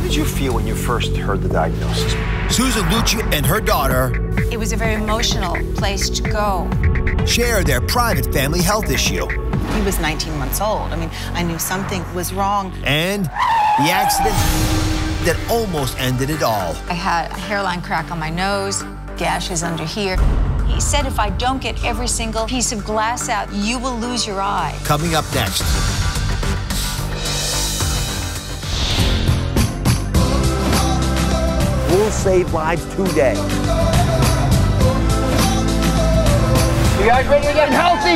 What did you feel when you first heard the diagnosis? Susan Lucci and her daughter It was a very emotional place to go. share their private family health issue. He was 19 months old. I mean, I knew something was wrong. And the accident that almost ended it all. I had a hairline crack on my nose, gashes under here. He said if I don't get every single piece of glass out, you will lose your eye. Coming up next. We'll save lives today. You guys ready to get healthy?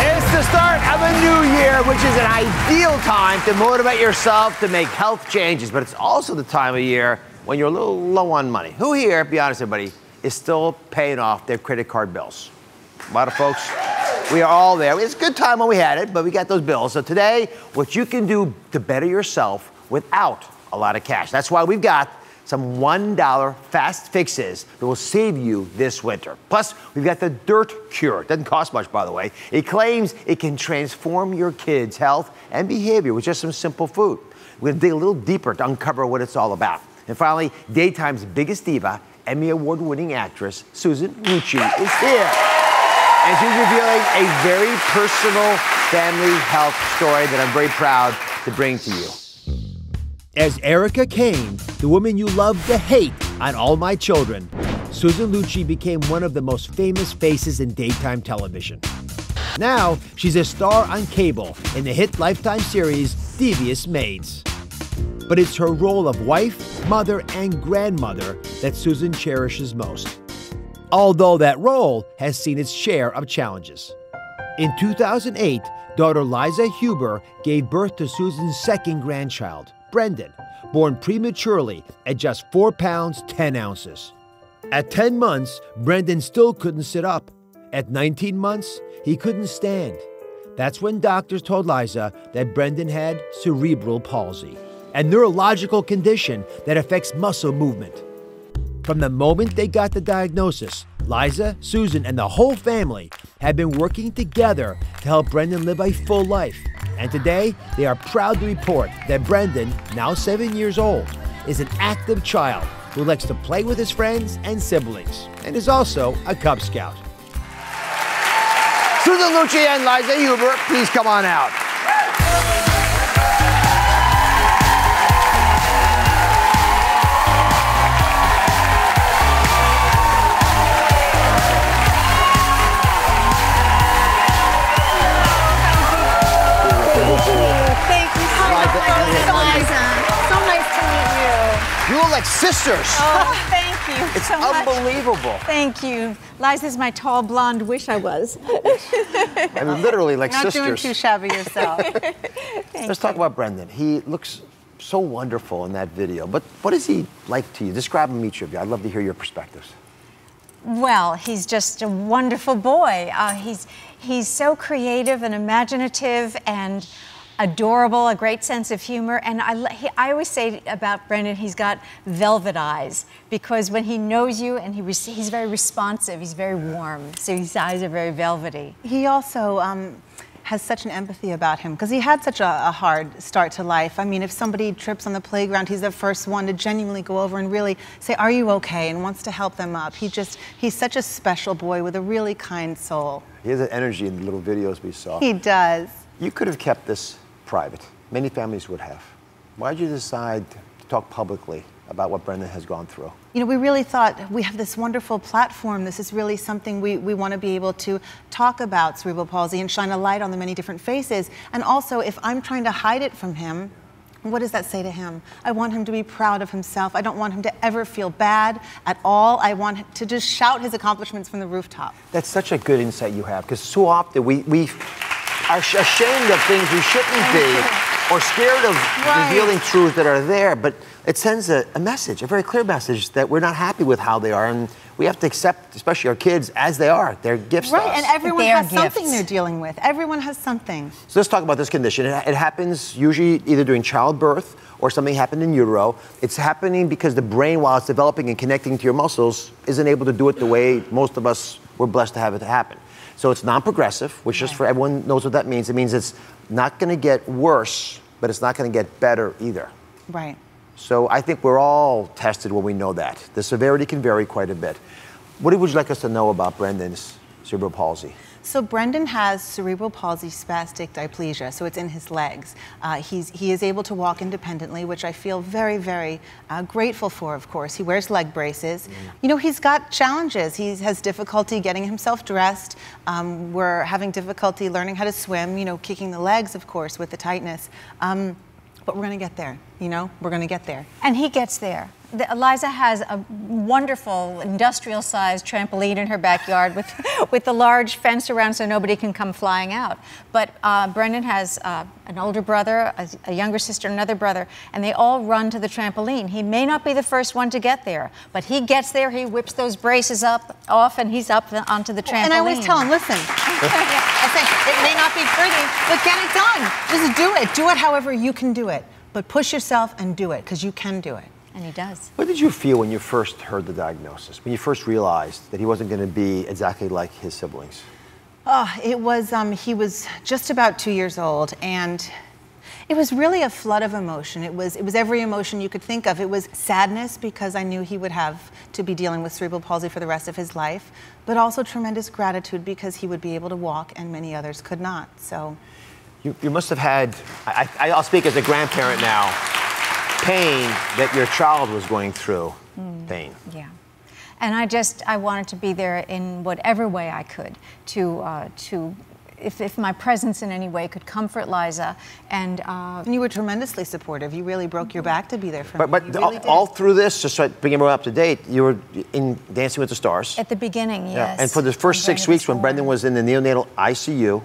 It's the start of a new year, which is an ideal time to motivate yourself to make health changes, but it's also the time of year when you're a little low on money. Who here, be honest everybody, is still paying off their credit card bills? A lot of folks, we are all there. It's a good time when we had it, but we got those bills. So today, what you can do to better yourself without a lot of cash. That's why we've got some $1 fast fixes that will save you this winter. Plus, we've got the dirt cure. It doesn't cost much, by the way. It claims it can transform your kids' health and behavior with just some simple food. We're gonna dig a little deeper to uncover what it's all about. And finally, daytime's biggest diva, Emmy Award-winning actress, Susan Lucci, is here. And she's revealing a very personal family health story that I'm very proud to bring to you. As Erica Kane, the woman you love to hate on All My Children, Susan Lucci became one of the most famous faces in daytime television. Now, she's a star on cable in the hit Lifetime series Devious Maids. But it's her role of wife, mother, and grandmother that Susan cherishes most. Although that role has seen its share of challenges. In 2008, daughter Liza Huber gave birth to Susan's second grandchild, Brendan, born prematurely at just 4 pounds, 10 ounces. At 10 months, Brendan still couldn't sit up. At 19 months, he couldn't stand. That's when doctors told Liza that Brendan had cerebral palsy, a neurological condition that affects muscle movement. From the moment they got the diagnosis, Liza, Susan, and the whole family have been working together to help Brendan live a full life. And today, they are proud to report that Brendan, now 7 years old, is an active child who likes to play with his friends and siblings, and is also a Cub Scout. Susan Lucci and Liza Huber, please come on out. You look like sisters. Oh, thank you It's so much. unbelievable. Thank you. Liza's my tall blonde wish I was. I mean, literally like Not sisters. doing too shabby yourself. Let's talk about Brendan. He looks so wonderful in that video. But what is he like to you? Describe him, each of you. I'd love to hear your perspectives. Well, he's just a wonderful boy. He's so creative and imaginative and adorable, a great sense of humor. And I always say about Brendan, he's got velvet eyes, because when he knows you, and he's very responsive, he's very warm, so his eyes are very velvety. He also has such an empathy about him, because he had such a hard start to life. I mean, if somebody trips on the playground, he's the first one to genuinely go over and really say, "Are you okay?" and wants to help them up. He's such a special boy with a really kind soul. He has an energy in the little videos we saw. He does. You could have kept this private. Many families would have. Why did you decide to talk publicly about what Brendan has gone through? You know, we really thought, we have this wonderful platform. This is really something we want to be able to talk about cerebral palsy and shine a light on the many different faces. And also, if I'm trying to hide it from him, what does that say to him? I want him to be proud of himself. I don't want him to ever feel bad at all. I want him to just shout his accomplishments from the rooftop. That's such a good insight you have, because so often we are ashamed of things we shouldn't be, or scared of revealing truths that are there, but it sends a message, a very clear message, that we're not happy with how they are, and we have to accept, especially our kids, as they are. They're gifts to us. Right, and everyone They are has something gifts. they're dealing with. Everyone has something. So let's talk about this condition. It happens usually either during childbirth or something happened in utero. It's happening because the brain, while it's developing and connecting to your muscles, isn't able to do it the way most of us were blessed to have it happen. So it's non-progressive, which just for everyone knows what that means. It means it's not going to get worse, but it's not going to get better either. Right. So I think we're all tested when we know that. The severity can vary quite a bit. What would you like us to know about Brendan's cerebral palsy? So Brendan has cerebral palsy spastic diplegia, so it's in his legs. He is able to walk independently, which I feel very, very grateful for, of course. He wears leg braces. You know, he's got challenges. He has difficulty getting himself dressed. We're having difficulty learning how to swim, you know, kicking the legs, of course, with the tightness. But we're going to get there, you know? We're going to get there. And he gets there. Eliza has a wonderful industrial-sized trampoline in her backyard with the large fence around so nobody can come flying out. But Brendan has an older brother, a younger sister, another brother, and they all run to the trampoline. He may not be the first one to get there, but he gets there, he whips those braces off, and he's up onto the trampoline. And I always tell him, listen, I say, it may not be pretty, but get it done. Just do it. Do it however you can do it. But push yourself and do it, because you can do it. And he does. What did you feel when you first heard the diagnosis? When you first realized that he wasn't going to be exactly like his siblings? It was, he was just about 2 years old, and it was really a flood of emotion. It was every emotion you could think of. It was sadness, because I knew he would have to be dealing with cerebral palsy for the rest of his life, but also tremendous gratitude because he would be able to walk and many others could not. So you must have had, I'll speak as a grandparent now, pain that your child was going through. Pain. Yeah. And I wanted to be there in whatever way I could if my presence in any way could comfort Liza. And you were tremendously supportive. You really broke your back to be there for me. But You really did. all through this, just to bring everyone up to date, you were in Dancing with the Stars. at the beginning, yes. And for the first 6 weeks when Brendan was in the neonatal ICU,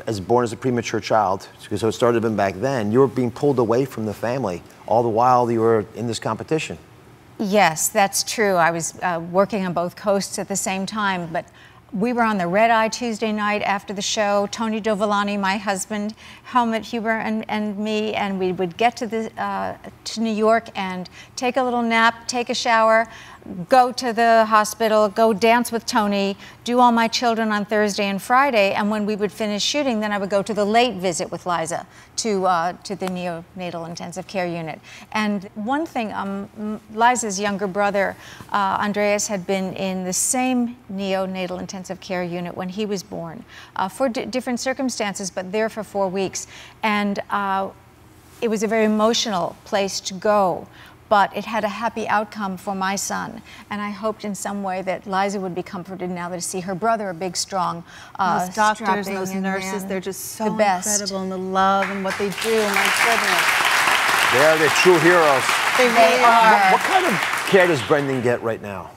as born as a premature child, so it started him back then, you were being pulled away from the family all the while you were in this competition. Yes, that's true. I was working on both coasts at the same time, but we were on the red eye Tuesday night after the show. Tony Dovolani, my husband, Helmut Huber, and me, and we would get to New York and take a little nap, take a shower, go to the hospital, go dance with Tony, do all my children on Thursday and Friday, and when we would finish shooting, then I would go to the late visit with Liza to the neonatal intensive care unit. And one thing, Liza's younger brother, Andreas, had been in the same neonatal intensive care unit when he was born, for different circumstances, but there for 4 weeks. And it was a very emotional place to go, but it had a happy outcome for my son. And I hoped in some way that Liza would be comforted now to see her brother, a big, strong, those doctors and those strapping nurses, man, they're just so the best. incredible, and the love and what they do, my goodness. They are the true heroes. They really are. What kind of care does Brendan get right now?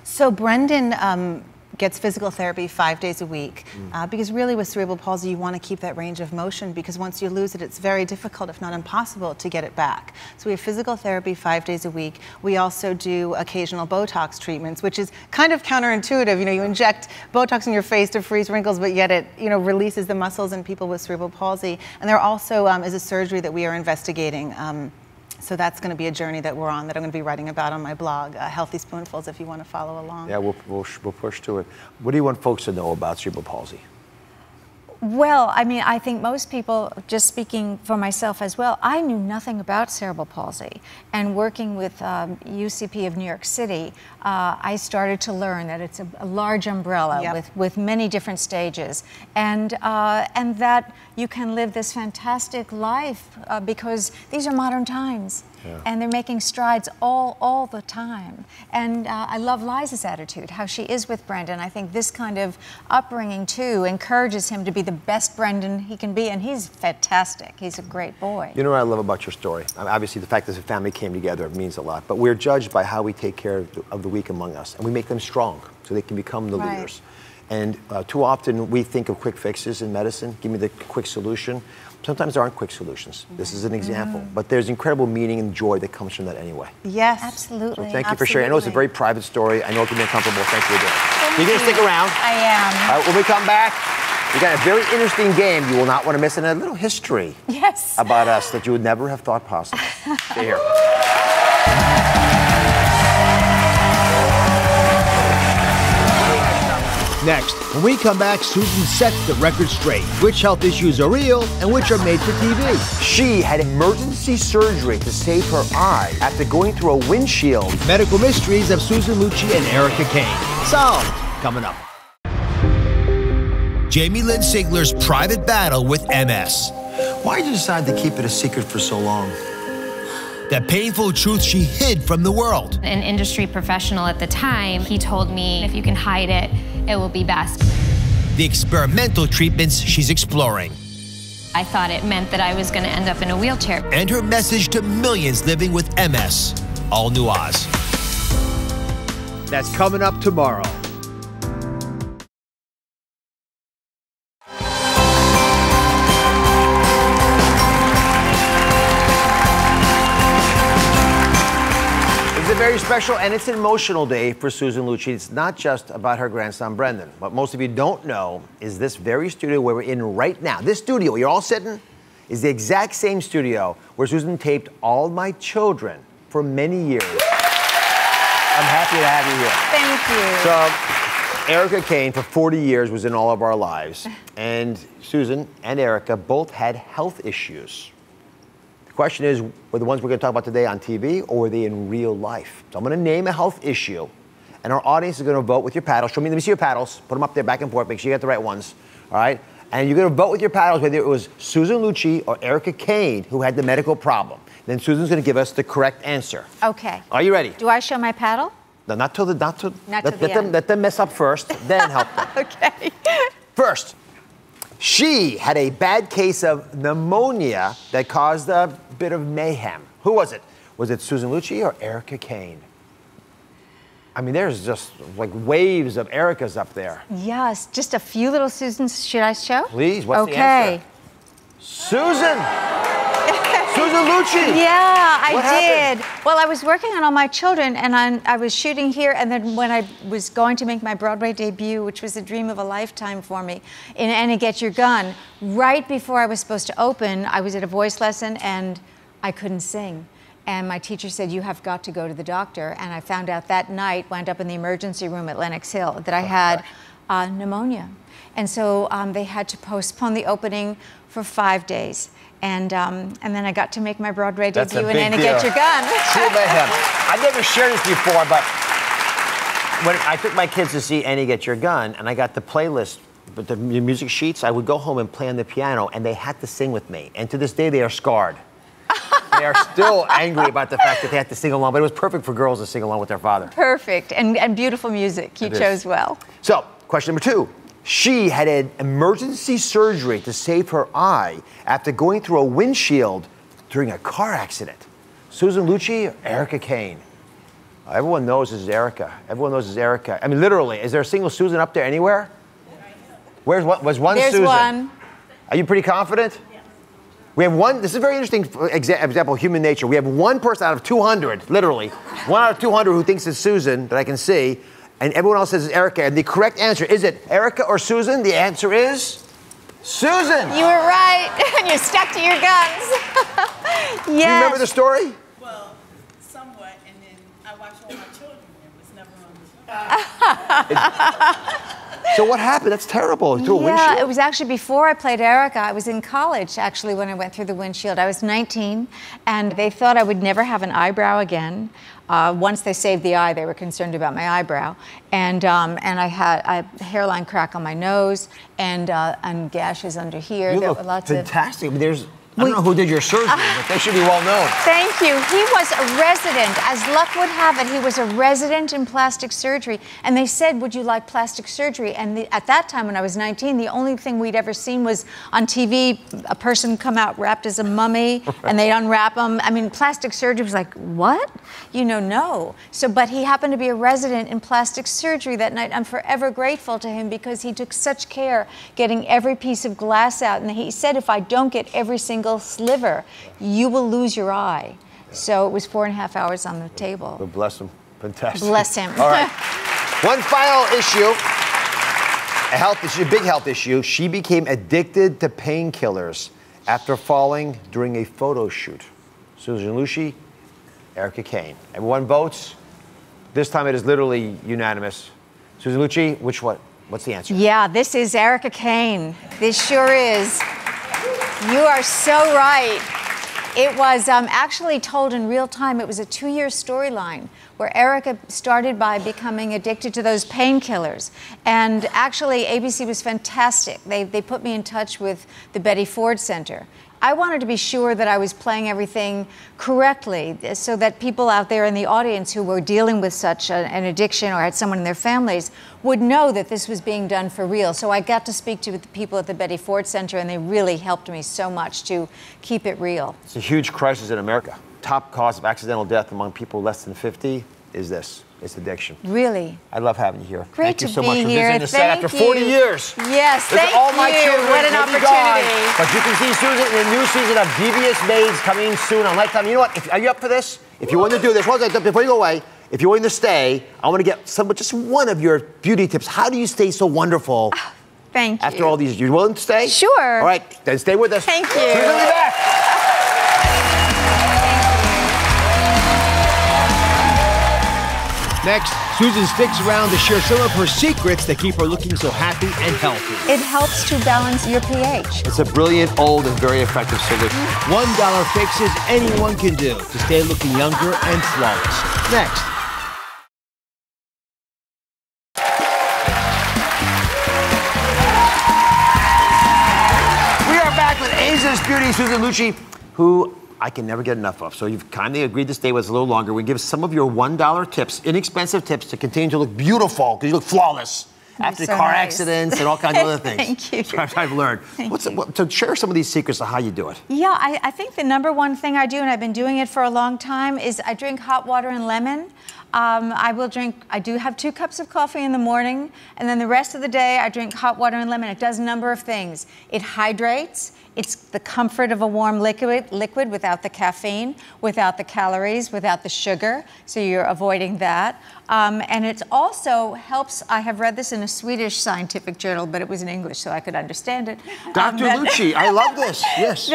So Brendan gets physical therapy 5 days a week because really with cerebral palsy you want to keep that range of motion, because once you lose it, it's very difficult, if not impossible, to get it back. So we have physical therapy 5 days a week. We also do occasional Botox treatments, which is kind of counterintuitive. You know, you inject Botox in your face to freeze wrinkles, but yet it, you know, releases the muscles in people with cerebral palsy. And there also is a surgery that we are investigating. So that's going to be a journey that we're on, that I'm going to be writing about on my blog, Healthy Spoonfuls, if you want to follow along. Yeah, we'll push to it. What do you want folks to know about cerebral palsy? Well, I mean, I think most people, just speaking for myself as well, I knew nothing about cerebral palsy. And working with UCP of New York City, I started to learn that it's a large umbrella with many different stages, and that you can live this fantastic life because these are modern times. Yeah. And they're making strides all the time. And I love Liza's attitude, how she is with Brendan. I think this kind of upbringing, too, encourages him to be the best Brendan he can be, and he's fantastic. He's a great boy. You know what I love about your story? Obviously, the fact that the family came together means a lot, but we're judged by how we take care of the weak among us, and we make them strong so they can become the leaders. And too often we think of quick fixes in medicine. Give me the quick solution. Sometimes there aren't quick solutions. This is an example. But there's incredible meaning and joy that comes from that anyway. Yes. Absolutely. So thank you for sharing. I know it's a very private story. I know it can be uncomfortable. Thank you again. You're going to stick around. I am. All right, when we come back, we got a very interesting game you will not want to miss, and a little history about us that you would never have thought possible. Stay here. Next, when we come back, Susan sets the record straight. Which health issues are real and which are made for TV? She had emergency surgery to save her eye after going through a windshield. Medical mysteries of Susan Lucci and Erica Kane. Solved. Coming up. Jamie Lynn Sigler's private battle with MS. Why did you decide to keep it a secret for so long? The painful truth she hid from the world. An industry professional at the time, he told me, if you can hide it, it will be best. The experimental treatments she's exploring. I thought it meant that I was going to end up in a wheelchair. And her message to millions living with MS. All new Oz. That's coming up tomorrow. It's a very special and it's an emotional day for Susan Lucci. It's not just about her grandson, Brendan. What most of you don't know is this very studio where we're in right now. This studio where you're all sitting is the exact same studio where Susan taped All My Children for many years. I'm happy to have you here. Thank you. So, Erica Kane, for 40 years, was in all of our lives. And Susan and Erica both had health issues. The question is, were the ones we're going to talk about today on TV, or were they in real life? So I'm going to name a health issue, and our audience is going to vote with your paddles. Let me see your paddles. Put them up there back and forth. Make sure you got the right ones. All right? And you're going to vote with your paddles whether it was Susan Lucci or Erica Kane who had the medical problem. Then Susan's going to give us the correct answer. Okay. Are you ready? Do I show my paddle? No, not till the end. Let them mess up first, then help them. Okay. First, she had a bad case of pneumonia that caused a bit of mayhem. Who was it? Was it Susan Lucci or Erica Kane? I mean, there's just like waves of Ericas up there. Yes, just a few little Susans. Should I show? Please, what's the answer? Susan! Susan Lucci! Yeah, What I happened? did. Well, I was working on All My Children, and I was shooting here, and then when I was going to make my Broadway debut, which was a dream of a lifetime for me, in Anna Get Your Gun, right before I was supposed to open, I was at a voice lesson, and I couldn't sing. And my teacher said, you have got to go to the doctor. And I found out that night, wound up in the emergency room at Lenox Hill, that I had pneumonia. And so they had to postpone the opening for 5 days. And then I got to make my Broadway debut in Anna Get Your Gun. True mayhem. I've never shared this before, but when I took my kids to see Annie Get Your Gun, and I got the playlist, but the music sheets, I would go home and play on the piano, and they had to sing with me. And to this day, they are scarred. They are still angry about the fact that they had to sing along, but it was perfect for girls to sing along with their father. Perfect, and beautiful music. You chose well. So, question number 2. She had an emergency surgery to save her eye after going through a windshield during a car accident. Susan Lucci or Erica Kane? Everyone knows this is Erica. Everyone knows this is Erica. I mean, literally, is there a single Susan up there anywhere? Was one There's Susan? one. Are you pretty confident? We have one. This is a very interesting example of human nature. We have one person out of 200, literally, 1 out of 200 who thinks it's Susan that I can see, and everyone else says it's Erica. And the correct answer, is it Erica or Susan? The answer is Susan. You were right, and you stuck to your guns. Yes. Do you remember the story? Well, somewhat, and then I watched All My Children, and it was never on the show. So what happened? That's terrible. Through a windshield? Yeah, it was actually before I played Erica. I was in college, actually, when I went through the windshield. I was 19, and they thought I would never have an eyebrow again. Once they saved the eye, they were concerned about my eyebrow. And I had a hairline crack on my nose and gashes under here. You there look were lots fantastic. I mean, there's I don't know who did your surgery, but they should be well known. Thank you. He was a resident. As luck would have it, he was a resident in plastic surgery. And they said, would you like plastic surgery? And at that time, when I was 19, the only thing we'd ever seen was on TV, a person come out wrapped as a mummy, and they'd unwrap them. I mean, plastic surgery was like, what? You know, no. So, but he happened to be a resident in plastic surgery that night. I'm forever grateful to him because he took such care getting every piece of glass out. And he said, if I don't get every single sliver, you will lose your eye. So it was 4.5 hours on the table. Well, bless him. Fantastic. Bless him. All right. One final issue, a health issue, a big health issue. She became addicted to painkillers after falling during a photo shoot. Susan Lucci, Erica Kane. Everyone votes. This time it is literally unanimous. Susan Lucci, which one? What's the answer? Yeah, this is Erica Kane. This sure is. You are so right. It was actually told in real time. It was a 2-year storyline where Erica started by becoming addicted to those painkillers. And actually, ABC was fantastic. They put me in touch with the Betty Ford Center. I wanted to be sure that I was playing everything correctly so that people out there in the audience who were dealing with such an addiction or had someone in their families would know that this was being done for real. So I got to speak to the people at the Betty Ford Center, and they really helped me so much to keep it real. It's a huge crisis in America. Top cause of accidental death among people less than 50 is this. It's addiction. Really? I love having you here. Great Thank you to so be much for here. visiting the set after 40 years. Yes, thank all my you. children What an may be gone, opportunity. but you can see Susan in the new season of Devious Maids coming soon on Lifetime. You know what? Are you up for this? If you want to do this, before you go away, if you're willing to stay, I want to get just one of your beauty tips. How do you stay so wonderful? Thank you. After all these, you willing to stay? Sure. All right, then stay with us. Thank you. Susan will be back. Next, Susan sticks around to share some of her secrets that keep her looking so happy and healthy. It helps to balance your pH. It's a brilliant, old, and very effective solution. $1 fixes anyone can do to stay looking younger and flawless. Next. We are back with Asia's Beauty, Susan Lucci, who I can never get enough of. So you've kindly agreed to stay with us a little longer. We give some of your $1 tips, inexpensive tips to continue to look beautiful, because you look flawless after so car nice. accidents and all kinds of other things. Thank you. So I've learned. So share some of these secrets of how you do it. Yeah, I think the number one thing I do, and I've been doing it for a long time, is I drink hot water and lemon. I do have 2 cups of coffee in the morning, and then the rest of the day I drink hot water and lemon. It does a number of things. It hydrates. It's the comfort of a warm liquid without the caffeine, without the calories, without the sugar, so you're avoiding that. And it also helps, I have read this in a Swedish scientific journal, but it was in English so I could understand it. Dr. Lucci, I love this, yes.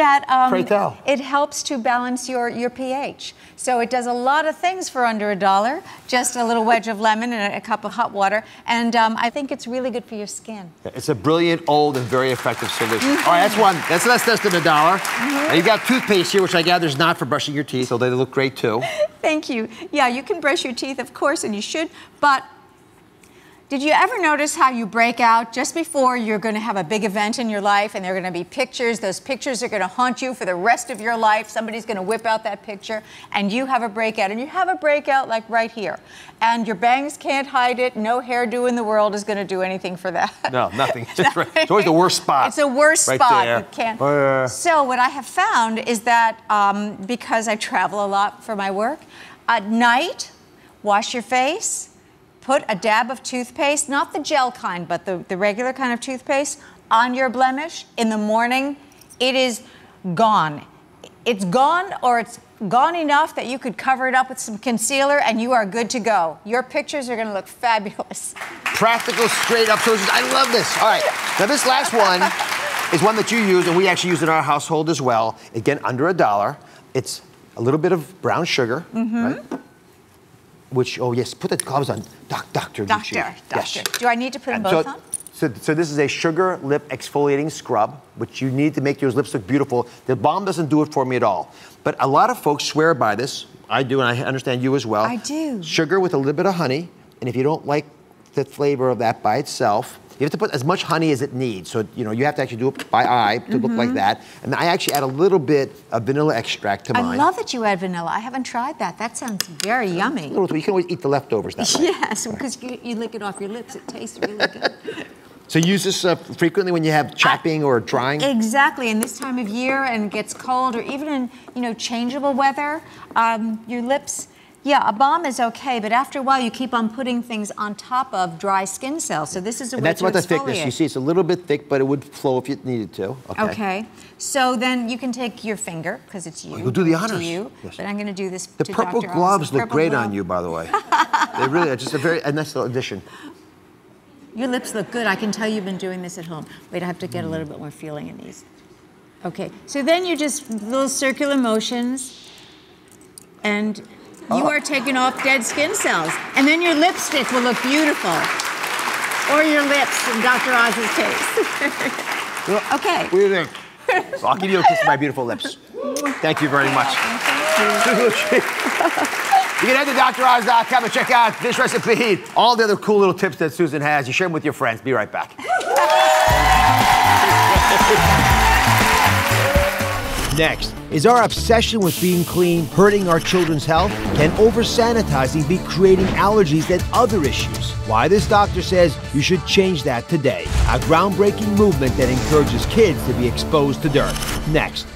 Pray tell. It helps to balance your pH. So it does a lot of things for under $1, just a little wedge of lemon and a cup of hot water, and I think it's really good for your skin. It's a brilliant, old, and very effective solution. All right, that's one. That's less than $1. Now you got toothpaste here, which I gather is not for brushing your teeth, so they look great too. Thank you. Yeah, you can brush your teeth, of course, and you should, but did you ever notice how you break out just before you're going to have a big event in your life, and there are going to be pictures? Those pictures are going to haunt you for the rest of your life. Somebody's going to whip out that picture, and you have a breakout, and you have a breakout like right here. And your bangs can't hide it. No hairdo in the world is going to do anything for that. No, nothing. It's always the worst spot. It's a worst right spot. There. You can't. So what I have found is that because I travel a lot for my work, at night, wash your face. Put a dab of toothpaste, not the gel kind, but the regular kind of toothpaste, on your blemish. In the morning, it is gone. It's gone, or it's gone enough that you could cover it up with some concealer and you are good to go. Your pictures are going to look fabulous. Practical, straight up solutions. I love this. All right, now this last one is one that you use, and we actually use in our household as well. Again, under $1. It's a little bit of brown sugar, right? Which, oh yes, put the gloves on, Dr. Lucci. Doctor. Yes. Do I need to put them both on? So this is a sugar lip exfoliating scrub, which you need to make your lips look beautiful. The balm doesn't do it for me at all. But a lot of folks swear by this. I do, and I understand you as well. I do. Sugar with a little bit of honey, and if you don't like the flavor of that by itself, You have to put as much honey as it needs. So, you know, you have to actually do it by eye to look like that. And I actually add a little bit of vanilla extract to mine. I love that you add vanilla. I haven't tried that. That sounds very yummy. You can always eat the leftovers that way. Yes, because you lick it off your lips. It tastes really good. So you use this frequently when you have chapping or drying? Exactly, and this time of year and it gets cold, or even in, you know, changeable weather, your lips, yeah, a balm is okay, but after a while you keep on putting things on top of dry skin cells. So this is a way to exfoliate. That's about the thickness. You see, it's a little bit thick, but it would flow if you needed to. Okay. So then you can take your finger, because it's you. You'll do the honors. To you, yes. But I'm going to do this The to purple Dr. gloves Oz. look great on you, by the way. They really are just a nice little addition. Your lips look good. I can tell you've been doing this at home. Wait, I have to get a little bit more feeling in these. Okay, so then you just little circular motions, and you are taking off dead skin cells. And then your lipstick will look beautiful. Or your lips in Dr. Oz's taste. Okay. What do you think? So I'll give you a kiss of my beautiful lips. Thank you very much. You can head to droz.com and check out this recipe, all the other cool little tips that Susan has. You share them with your friends. Be right back. Next, is our obsession with being clean hurting our children's health? Can over-sanitizing be creating allergies and other issues? Why this doctor says you should change that today. A groundbreaking movement that encourages kids to be exposed to dirt. Next.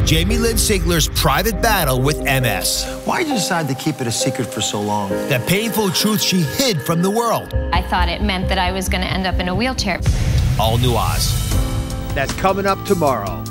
Jamie Lynn Sigler's private battle with MS. Why did you decide to keep it a secret for so long? The painful truth she hid from the world. I thought it meant that I was going to end up in a wheelchair. All new Oz. That's coming up tomorrow.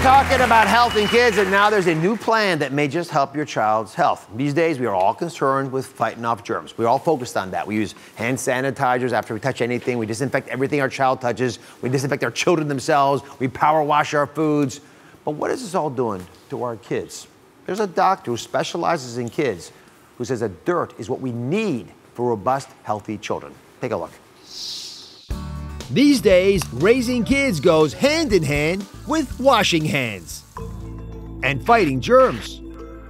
Talking about health in kids, and now there's a new plan that may just help your child's health. These days, we are all concerned with fighting off germs. We're all focused on that. We use hand sanitizers after we touch anything. We disinfect everything our child touches. We disinfect our children themselves. We power wash our foods. But what is this all doing to our kids? There's a doctor who specializes in kids who says that dirt is what we need for robust, healthy children. Take a look. These days, raising kids goes hand in hand with washing hands and fighting germs.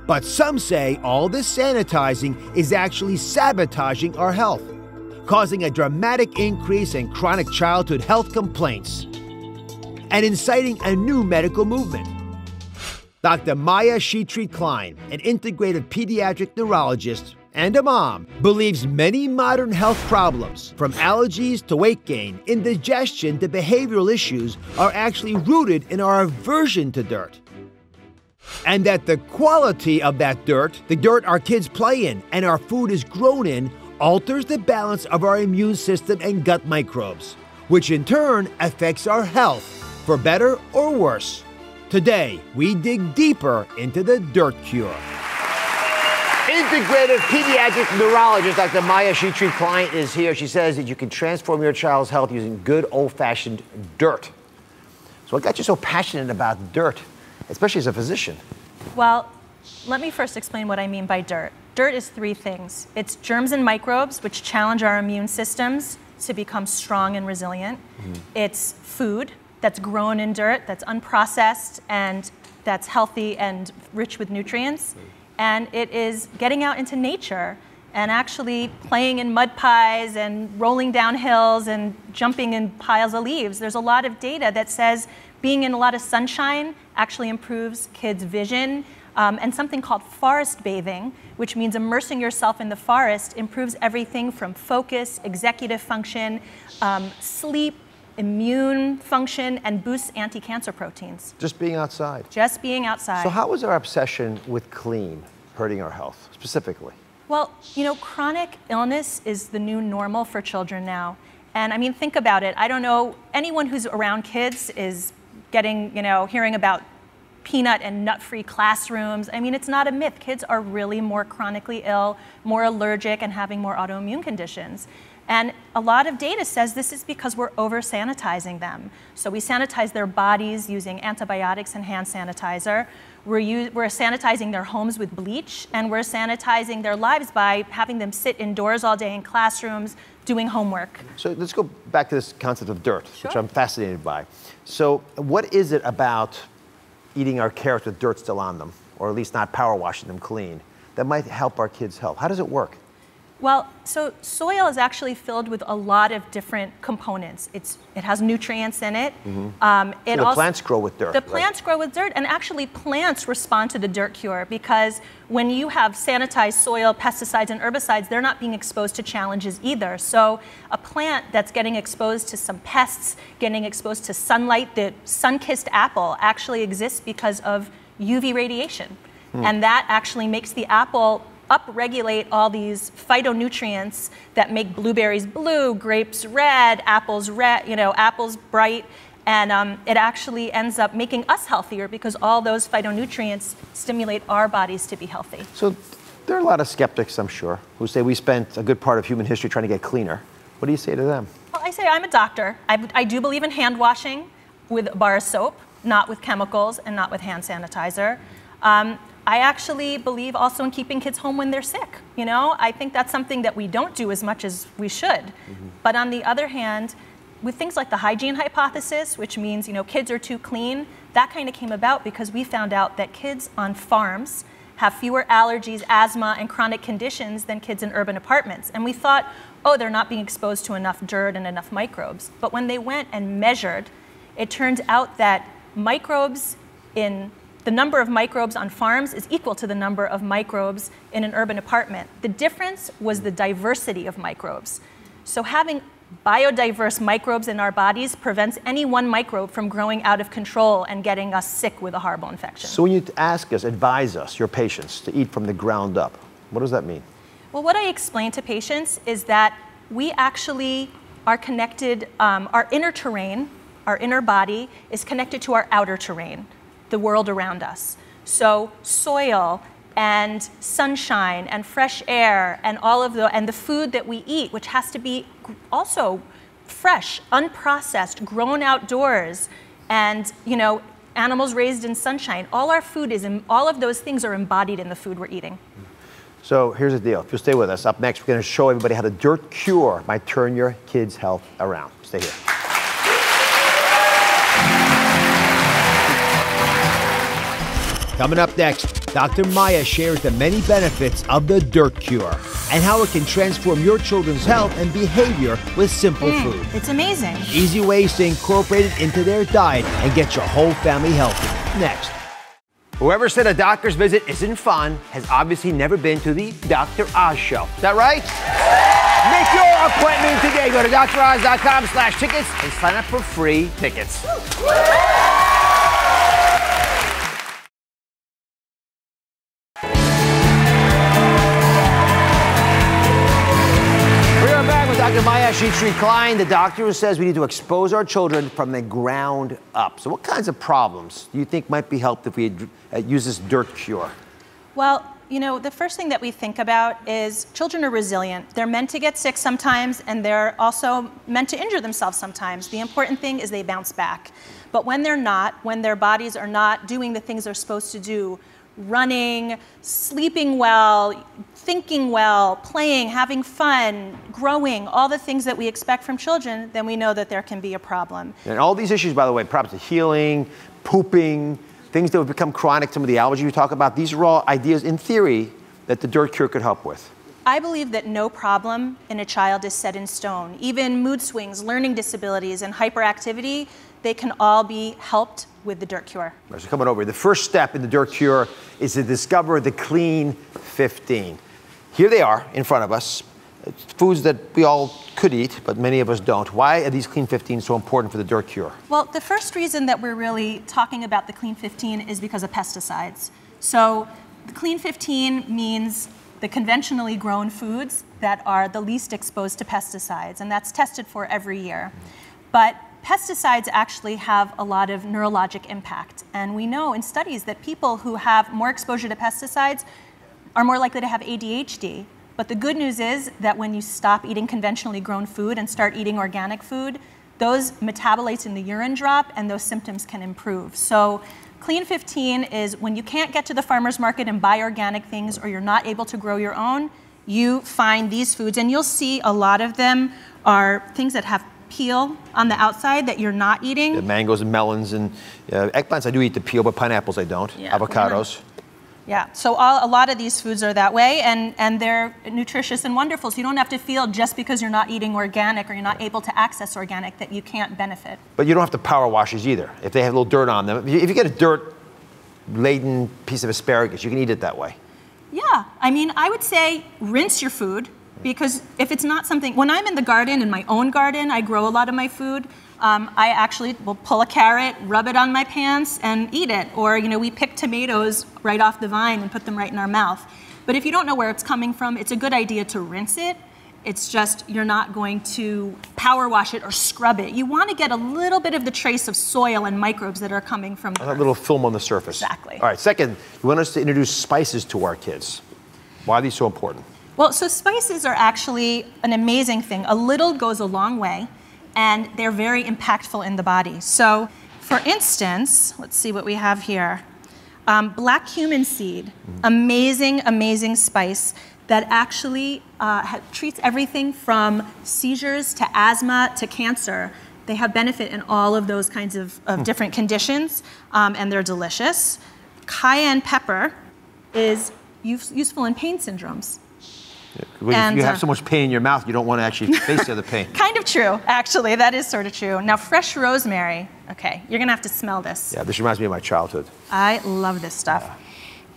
But some say all this sanitizing is actually sabotaging our health, causing a dramatic increase in chronic childhood health complaints and inciting a new medical movement. Dr. Maya Sheetry-Klein, an integrative pediatric neurologist and a mom, believes many modern health problems, from allergies to weight gain, indigestion to behavioral issues, are actually rooted in our aversion to dirt. And that the quality of that dirt, the dirt our kids play in and our food is grown in, alters the balance of our immune system and gut microbes, which in turn affects our health, for better or worse. Today, we dig deeper into the dirt cure. Integrative pediatric neurologist Dr. Maya Sheetry-Klein is here. She says that you can transform your child's health using good old-fashioned dirt. So what got you so passionate about dirt, especially as a physician? Well, let me first explain what I mean by dirt. Dirt is three things. It's germs and microbes, which challenge our immune systems to become strong and resilient. It's food that's grown in dirt, that's unprocessed, and that's healthy and rich with nutrients. And it is getting out into nature and actually playing in mud pies and rolling down hills and jumping in piles of leaves. There's a lot of data that says being in a lot of sunshine actually improves kids' vision. And something called forest bathing, which means immersing yourself in the forest, improves everything from focus, executive function, sleep, immune function, and boosts anti-cancer proteins. Just being outside. Just being outside. So how is our obsession with clean hurting our health, specifically? Well, you know, chronic illness is the new normal for children now. And I mean, think about it. I don't know, anyone who's around kids is getting, you know, hearing about peanut and nut-free classrooms. I mean, it's not a myth. Kids are really more chronically ill, more allergic, and having more autoimmune conditions. And a lot of data says this is because we're over-sanitizing them. So we sanitize their bodies using antibiotics and hand sanitizer. We're sanitizing their homes with bleach, and we're sanitizing their lives by having them sit indoors all day in classrooms doing homework. So let's go back to this concept of dirt, Sure. which I'm fascinated by. So what is it about eating our carrots with dirt still on them, or at least not power washing them clean, that might help our kids' health? How does it work? Well, so soil is actually filled with a lot of different components. It has nutrients in it. So the plants grow with dirt. The plants grow with dirt, and actually plants respond to the dirt cure because when you have sanitized soil, pesticides, and herbicides, they're not being exposed to challenges either. So a plant that's getting exposed to some pests, getting exposed to sunlight, the sun-kissed apple actually exists because of UV radiation. And that actually makes the apple upregulate all these phytonutrients that make blueberries blue, grapes red, apples bright, and it actually ends up making us healthier because all those phytonutrients stimulate our bodies to be healthy. So there are a lot of skeptics, I'm sure, who say we spent a good part of human history trying to get cleaner. What do you say to them? Well, I say I'm a doctor. I do believe in hand washing with a bar of soap, not with chemicals and not with hand sanitizer. I actually believe also in keeping kids home when they're sick. You know, I think that's something that we don't do as much as we should. But on the other hand, with things like the hygiene hypothesis, which means, you know, kids are too clean, that kind of came about because we found out that kids on farms have fewer allergies, asthma, and chronic conditions than kids in urban apartments. And we thought, oh, they're not being exposed to enough dirt and enough microbes. But when they went and measured, it turned out that the number of microbes on farms is equal to the number of microbes in an urban apartment. The difference was the diversity of microbes. So having biodiverse microbes in our bodies prevents any one microbe from growing out of control and getting us sick with a horrible infection. So when you advise us, your patients, to eat from the ground up, what does that mean? Well, what I explain to patients is that we actually are connected, our inner terrain, our inner body is connected to our outer terrain, the world around us. So soil and sunshine and fresh air and the food that we eat, which has to be also fresh, unprocessed, grown outdoors, and animals raised in sunshine. All of those things are embodied in the food we're eating. So here's the deal. If you'll stay with us, up next we're going to show everybody how the dirt cure might turn your kids' health around. Stay here. Coming up next, Dr. Maya shares the many benefits of the dirt cure and how it can transform your children's health and behavior with simple food. It's amazing. Easy ways to incorporate it into their diet and get your whole family healthy. Next. Whoever said a doctor's visit isn't fun has obviously never been to the Dr. Oz show. Is that right? Make your appointment today. Go to droz.com/tickets and sign up for free tickets. Dr. Maya Klein, the doctor who says we need to expose our children from the ground up. So what kinds of problems do you think might be helped if we use this dirt cure? Well, the first thing that we think about is children are resilient. They're meant to get sick sometimes, and they're also meant to injure themselves sometimes. The important thing is they bounce back. But when they're not, when their bodies are not doing the things they're supposed to do, running, sleeping well, thinking well, playing, having fun, growing, all the things that we expect from children, then we know that there can be a problem. And all these issues, by the way, problems of healing, pooping, things that would become chronic, some of the allergies we talk about, these are all ideas in theory that the dirt cure could help with. I believe that no problem in a child is set in stone. Even mood swings, learning disabilities, and hyperactivity, they can all be helped with the dirt cure. So coming over, the first step in the dirt cure is to discover the Clean 15. Here they are in front of us. It's foods that we all could eat, but many of us don't. Why are these Clean 15 so important for the dirt cure? Well, the first reason that we're really talking about the Clean 15 is because of pesticides. So the Clean 15 means the conventionally grown foods that are the least exposed to pesticides, and that's tested for every year. But pesticides actually have a lot of neurologic impact, and we know in studies that people who have more exposure to pesticides are more likely to have ADHD. But the good news is that when you stop eating conventionally grown food and start eating organic food, those metabolites in the urine drop and those symptoms can improve. So Clean 15 is when you can't get to the farmer's market and buy organic things, or you're not able to grow your own, you find these foods, and you'll see a lot of them are things that have peel on the outside that you're not eating. The mangoes and melons and eggplants, I do eat the peel, but pineapples I don't. Yeah, Avocados. Yeah, so a lot of these foods are that way, and they're nutritious and wonderful, so you don't have to feel just because you're not eating organic or you're not able to access organic that you can't benefit. But you don't have to power wash these either. If they have a little dirt on them, if you get a dirt-laden piece of asparagus, you can eat it that way. Yeah, I mean, I would say rinse your food, because if it's not something, when I'm in the garden, in my own garden, I grow a lot of my food. I actually will pull a carrot, rub it on my pants, and eat it. Or, you know, we pick tomatoes right off the vine and put them right in our mouth. But if you don't know where it's coming from, it's a good idea to rinse it. It's just you're not going to power wash it or scrub it. You want to get a little bit of the trace of soil and microbes that are coming from the That little film on the surface. Exactly. All right, second, you want us to introduce spices to our kids. Why are these so important? Well, so spices are actually an amazing thing. A little goes a long way, and they're very impactful in the body. So, for instance, let's see what we have here. Black cumin seed, amazing, amazing spice that actually treats everything from seizures to asthma to cancer. They have benefit in all of those kinds of different conditions, and they're delicious. Cayenne pepper is useful in pain syndromes. If you have so much pain in your mouth, you don't want to actually face the other pain. Kind of true, actually. That is sort of true. Now, fresh rosemary. Okay, you're going to have to smell this. Yeah, this reminds me of my childhood. I love this stuff.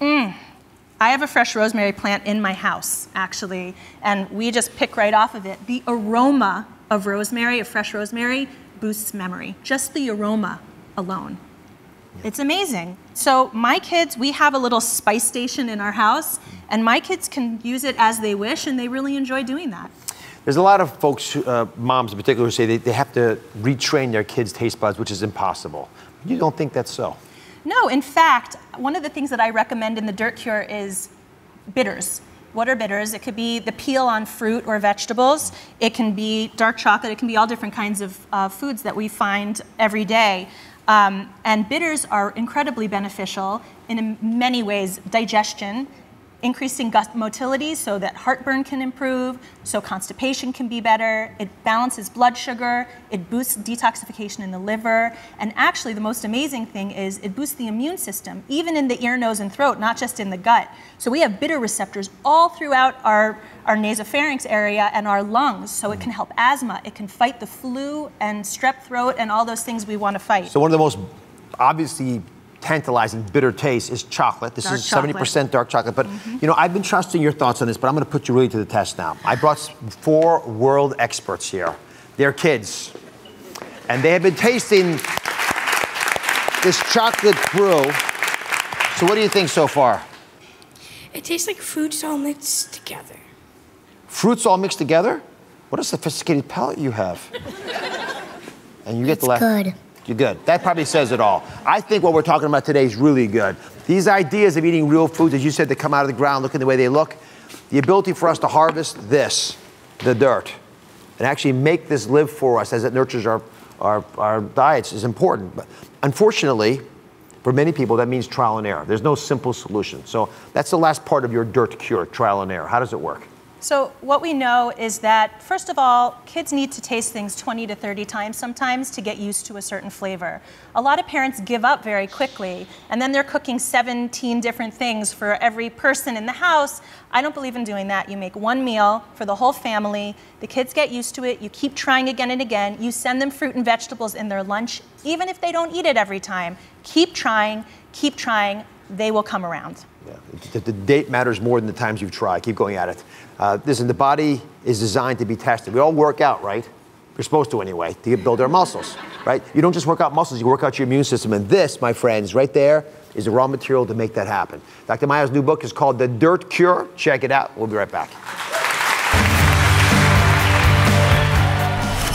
I have a fresh rosemary plant in my house, actually, and we just pick right off of it. The aroma of rosemary, of fresh rosemary, boosts memory. Just the aroma alone. It's amazing. So my kids, we have a little spice station in our house, and my kids can use it as they wish, and they really enjoy doing that. There's a lot of folks, moms in particular, who say they have to retrain their kids' taste buds, which is impossible. You don't think that's so? No, in fact, one of the things that I recommend in the Dirt Cure is bitters. What are bitters? It could be the peel on fruit or vegetables. It can be dark chocolate. It can be all different kinds of foods that we find every day. And bitters are incredibly beneficial in many ways. Digestion, increasing gut motility so that heartburn can improve, so constipation can be better. It balances blood sugar. It boosts detoxification in the liver. And actually, the most amazing thing is it boosts the immune system, even in the ear, nose, and throat, not just in the gut. So we have bitter receptors all throughout our nasopharynx area and our lungs, so it can help asthma. It can fight the flu and strep throat and all those things we want to fight. So one of the most obviously tantalizing bitter taste is chocolate. This is 70% dark chocolate. But you know, I've been trusting your thoughts on this, but I'm going to put you really to the test now. I brought 4 world experts here. They're kids, and they have been tasting this chocolate brew. So what do you think so far? It tastes like fruits all mixed together. Fruits all mixed together? What a sophisticated palate you have. And you get the last. Good. You're good. That probably says it all. I think what we're talking about today is really good. These ideas of eating real foods, as you said, that come out of the ground, looking the way they look, the ability for us to harvest this, the dirt, and actually make this live for us as it nurtures our diets is important. But unfortunately, for many people, that means trial and error. There's no simple solution. So that's the last part of your Dirt Cure, trial and error. How does it work? So what we know is that, first of all, kids need to taste things 20 to 30 times sometimes to get used to a certain flavor. A lot of parents give up very quickly, and then they're cooking 17 different things for every person in the house. I don't believe in doing that. You make one meal for the whole family. The kids get used to it. You keep trying again and again. You send them fruit and vegetables in their lunch, even if they don't eat it every time. Keep trying, they will come around. Yeah. The date matters more than the times you've tried. Keep going at it. Listen, the body is designed to be tested. We all work out, right? We're supposed to anyway, to build our muscles, right? You don't just work out muscles, you work out your immune system. And this, my friends, right there, is the raw material to make that happen. Dr. Mayo's new book is called The Dirt Cure. Check it out. We'll be right back.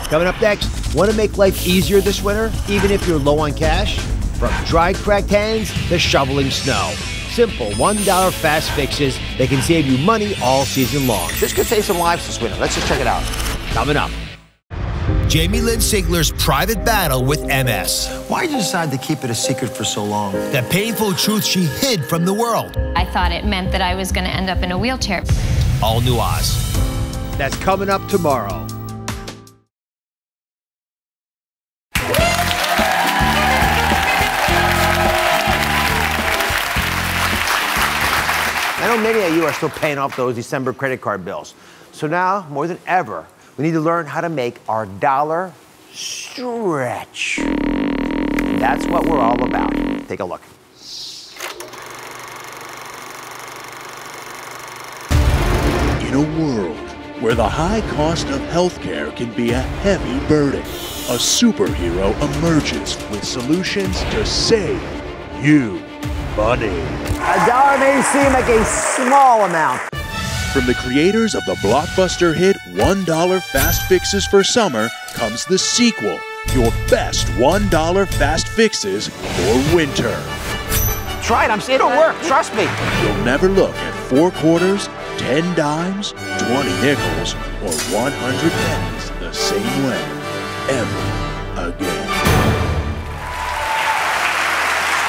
Coming up next, want to make life easier this winter, even if you're low on cash? From dry, cracked hands to shoveling snow. Simple $1 fast fixes that can save you money all season long. This could save some lives this winter. Let's just check it out. Coming up. Jamie Lynn Sigler's private battle with MS. Why did you decide to keep it a secret for so long? The painful truth she hid from the world. I thought it meant that I was going to end up in a wheelchair. All new Oz. That's coming up tomorrow. know many of you are still paying off those December credit card bills. So now, more than ever, we need to learn how to make our dollar stretch. And that's what we're all about. Take a look. In a world where the high cost of healthcare can be a heavy burden, a superhero emerges with solutions to save you money. A dollar may seem like a small amount. From the creators of the blockbuster hit $1 Fast Fixes for Summer comes the sequel, your best $1 Fast Fixes for winter. Try it, I'm saying it'll work, trust me. You'll never look at 4 quarters, 10 dimes, 20 nickels, or 100 pennies the same way, ever again.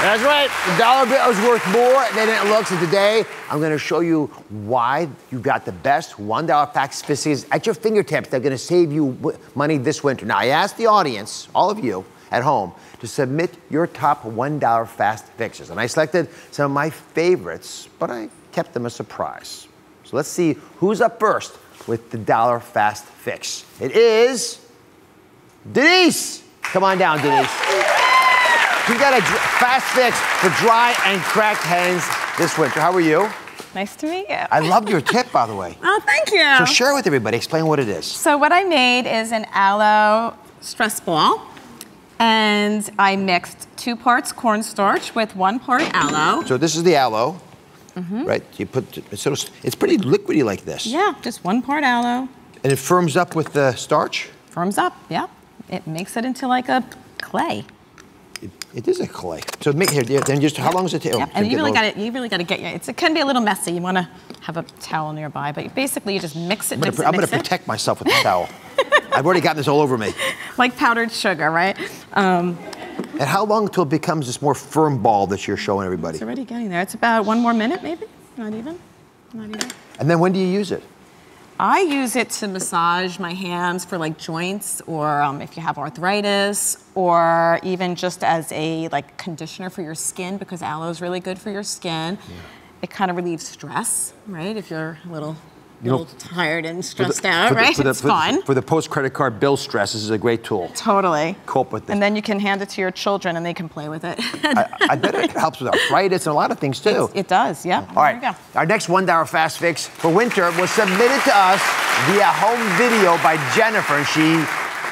That's right, the dollar bill is worth more than it looks. And today, I'm gonna show you why you got the best $1 Fast Fixes at your fingertips. They're gonna save you money this winter. Now, I asked the audience, all of you at home, to submit your top $1 Fast Fixes. And I selected some of my favorites, but I kept them a surprise. So let's see who's up first with the dollar Fast Fix. It is Denise. Come on down, Denise. You got a Fast Fix for dry and cracked hens this winter. How are you? Nice to meet you. I loved your tip, by the way. Oh, thank you. So share with everybody. Explain what it is. So what I made is an aloe stress ball, and I mixed 2 parts cornstarch with 1 part aloe. So this is the aloe, right? You put it's pretty liquidy like this. Yeah, just 1 part aloe. And it firms up with the starch? Firms up, yeah. It makes it into like a clay. It is a clay. So make here, then just how long does it take? Yeah, and you really got to get it can be a little messy. You want to have a towel nearby, but basically you just mix it. I'm going to protect myself with the towel. I've already gotten this all over me. Like powdered sugar, right? And how long until it becomes this more firm ball that you're showing everybody? It's already getting there. It's about 1 more minute, maybe. Not even. And then when do you use it? I use it to massage my hands for like joints, or if you have arthritis, or even just as a like conditioner for your skin, because aloe is really good for your skin. Yeah. It kind of relieves stress, right? If you're a little tired and stressed out, right? It's fun. For the post-credit card bill stress, this is a great tool. Totally. Cope with this. And then you can hand it to your children and they can play with it. I bet it helps with arthritis and a lot of things too. It does, yeah. All right, our next $1 Fast Fix for winter was submitted to us via home video by Jennifer, and she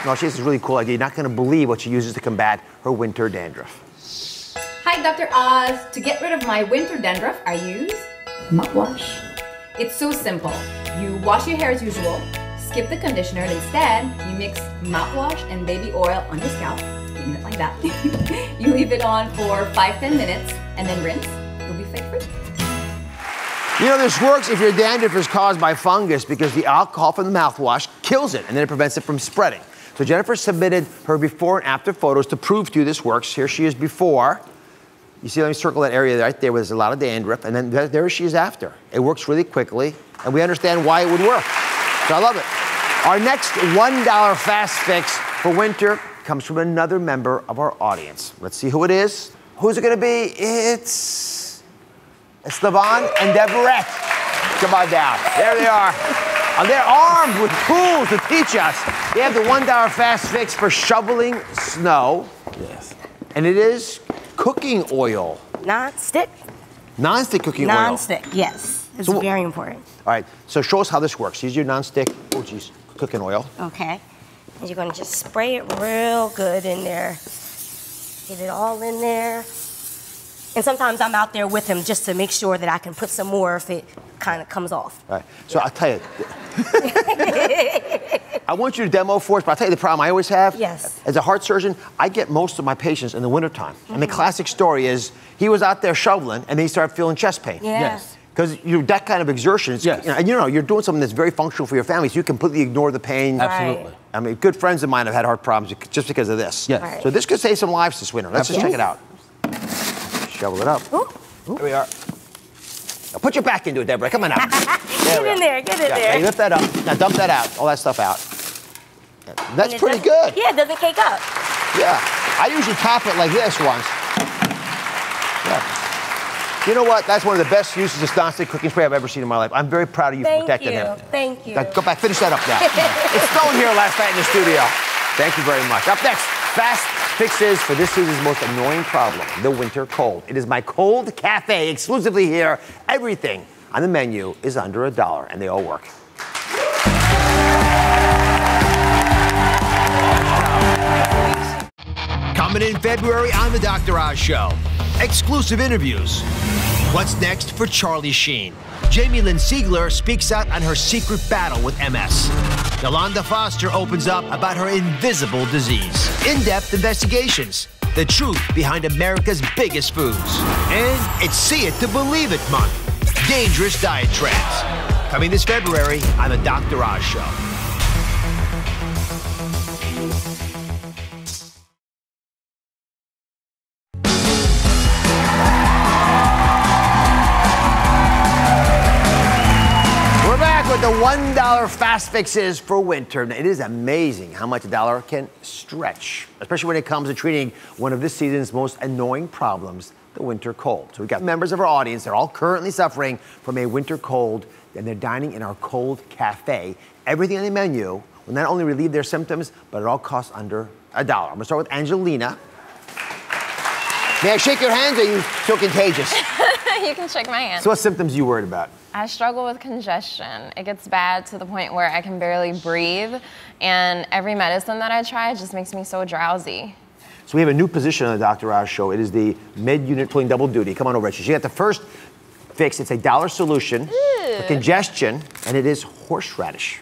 has this really cool idea. You're not gonna believe what she uses to combat her winter dandruff. Hi, Dr. Oz. To get rid of my winter dandruff, I use mouthwash. It's so simple. You wash your hair as usual, skip the conditioner, and instead you mix mouthwash and baby oil on your scalp, leaving it like that. You leave it on for 5-10 minutes and then rinse. You'll be flake-free. You know, this works if your dandruff is caused by fungus because the alcohol from the mouthwash kills it and then it prevents it from spreading. So Jennifer submitted her before and after photos to prove to you this works. Here she is before. You see, let me circle that area right there where there's a lot of dandruff, and then there she is after. It works really quickly, and we understand why it would work. So I love it. Our next $1 Fast Fix for winter comes from another member of our audience. Let's see who it is. Who's it gonna be? It's Levon and Deborette. Come on down. There they are. And they're armed with tools to teach us. They have the $1 Fast Fix for shoveling snow. Yes. And it is cooking oil. Non-stick. Non-stick cooking oil. Non-stick, yes. It's very important. All right, so show us how this works. Use your non-stick, cooking oil. Okay. And you're gonna just spray it real good in there. Get it all in there. And sometimes I'm out there with him just to make sure that I can put some more if it kind of comes off. All right, so I'll tell you. I want you to demo for us, but I'll tell you the problem I always have. Yes. As a heart surgeon, I get most of my patients in the wintertime. And the classic story is, he was out there shoveling and then he started feeling chest pain. Yes. Because that kind of exertion, you're doing something that's very functional for your family, so you completely ignore the pain. Absolutely. I mean, good friends of mine have had heart problems just because of this. Yes. Right. So this could save some lives this winter. Let's just check it out. Shovel it up. Ooh. There we are. Now put your back into it, Deborah. Come on out. Get in there, get in there. Now you lift that up. Now dump that out. All that stuff out. That's pretty good. Yeah, it doesn't cake up. Yeah. I usually top it like this once. Yeah. You know what? That's one of the best uses of nonstick cooking spray I've ever seen in my life. I'm very proud of you for protecting him. Thank you. Now, go back, finish that up now. It's Stone here last night in the studio. Thank you very much. Up next, fast fixes for this season's most annoying problem, the winter cold. It is my cold cafe exclusively here. Everything on the menu is under $1, and they all work. Coming in February on the Dr. Oz Show. Exclusive interviews. What's next for Charlie Sheen? Jamie Lynn Sigler speaks out on her secret battle with MS. Yolanda Foster opens up about her invisible disease. In-depth investigations. The truth behind America's biggest foods. And it's See It to Believe It month. Dangerous diet trends. Coming this February on the Dr. Oz Show. The $1 fast fixes for winter. Now, it is amazing how much $1 can stretch, especially when it comes to treating one of this season's most annoying problems, the winter cold. So we've got members of our audience. They're all currently suffering from a winter cold, and they're dining in our cold cafe. Everything on the menu will not only relieve their symptoms, but it all costs under $1. I'm gonna start with Angelina. May I shake your hands, or are you so contagious? You can shake my hand. So what symptoms are you worried about? I struggle with congestion. It gets bad to the point where I can barely breathe, and every medicine that I try just makes me so drowsy. So we have a new position on the Dr. Oz Show. It is the mid-unit pulling double duty. Come on over, Richie. You got the first fix. It's a $1 solution for congestion, and it is horseradish.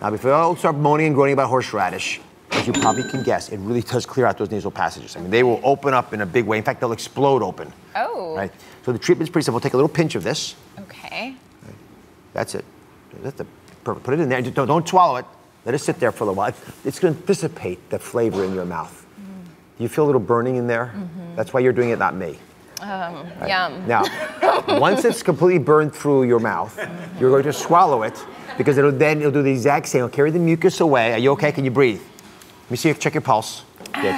Now, before I start moaning and groaning about horseradish, as you probably can guess, it really does clear out those nasal passages. I mean, they will open up in a big way. In fact, they'll explode open. Oh. Right? So the treatment's pretty simple. Take a little pinch of this. Okay. Right. That's it. That's the perfect. Put it in there. Don't swallow it. Let it sit there for a little while. It's going to dissipate the flavor in your mouth. Do you feel a little burning in there? That's why you're doing it, not me. Right? Yum. Now, once it's completely burned through your mouth, you're going to swallow it, because it'll do the exact same. It'll carry the mucus away. Are you okay? Can you breathe? Let me see if check your pulse. Good.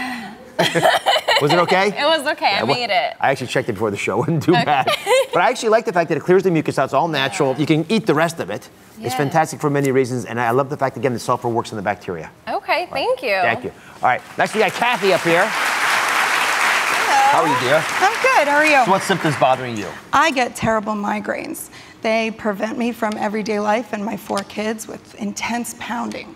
Was it okay? It was okay. I made it. I actually checked it before the show. It wasn't too bad. But I actually like the fact that it clears the mucus out. It's all natural. You can eat the rest of it. It's fantastic for many reasons. And I love the fact, again, the sulfur works on the bacteria. Okay, thank you. Thank you. All right. Next, we got Kathy up here. Hello. How are you, dear? I'm good. How are you? So what symptoms bothering you? I get terrible migraines. They prevent me from everyday life and my 4 kids with intense pounding.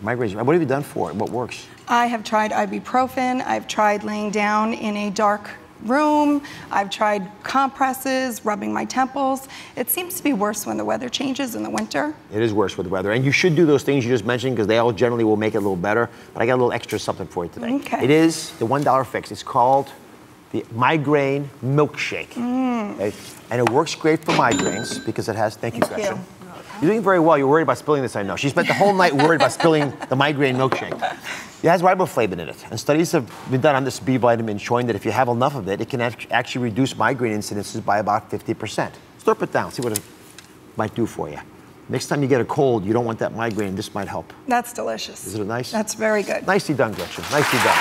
Migraines. What have you done for it? What works? I have tried ibuprofen. I've tried laying down in a dark room. I've tried compresses, rubbing my temples. It seems to be worse when the weather changes in the winter. It is worse with the weather. And you should do those things you just mentioned, because they all generally will make it a little better. But I got a little extra something for you today. Okay. It is the $1 fix. It's called the migraine milkshake. Okay? And it works great for migraines because it has, thank you, Gretchen. You're doing very well. You're worried about spilling this, I know. She spent the whole night worried about spilling the migraine milkshake. It has riboflavin in it. And studies have been done on this B vitamin showing that if you have enough of it, it can actually reduce migraine incidences by about 50%. Slurp it down, see what it might do for you. Next time you get a cold, you don't want that migraine, this might help. That's delicious. Isn't it nice? That's very good. Nicely done, Gretchen. Nicely done.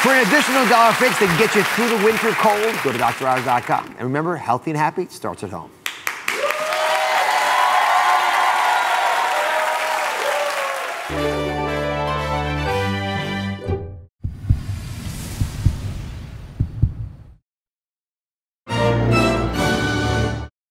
For an additional $1 fix that can get you through the winter cold, go to DrOz.com. And remember, healthy and happy starts at home.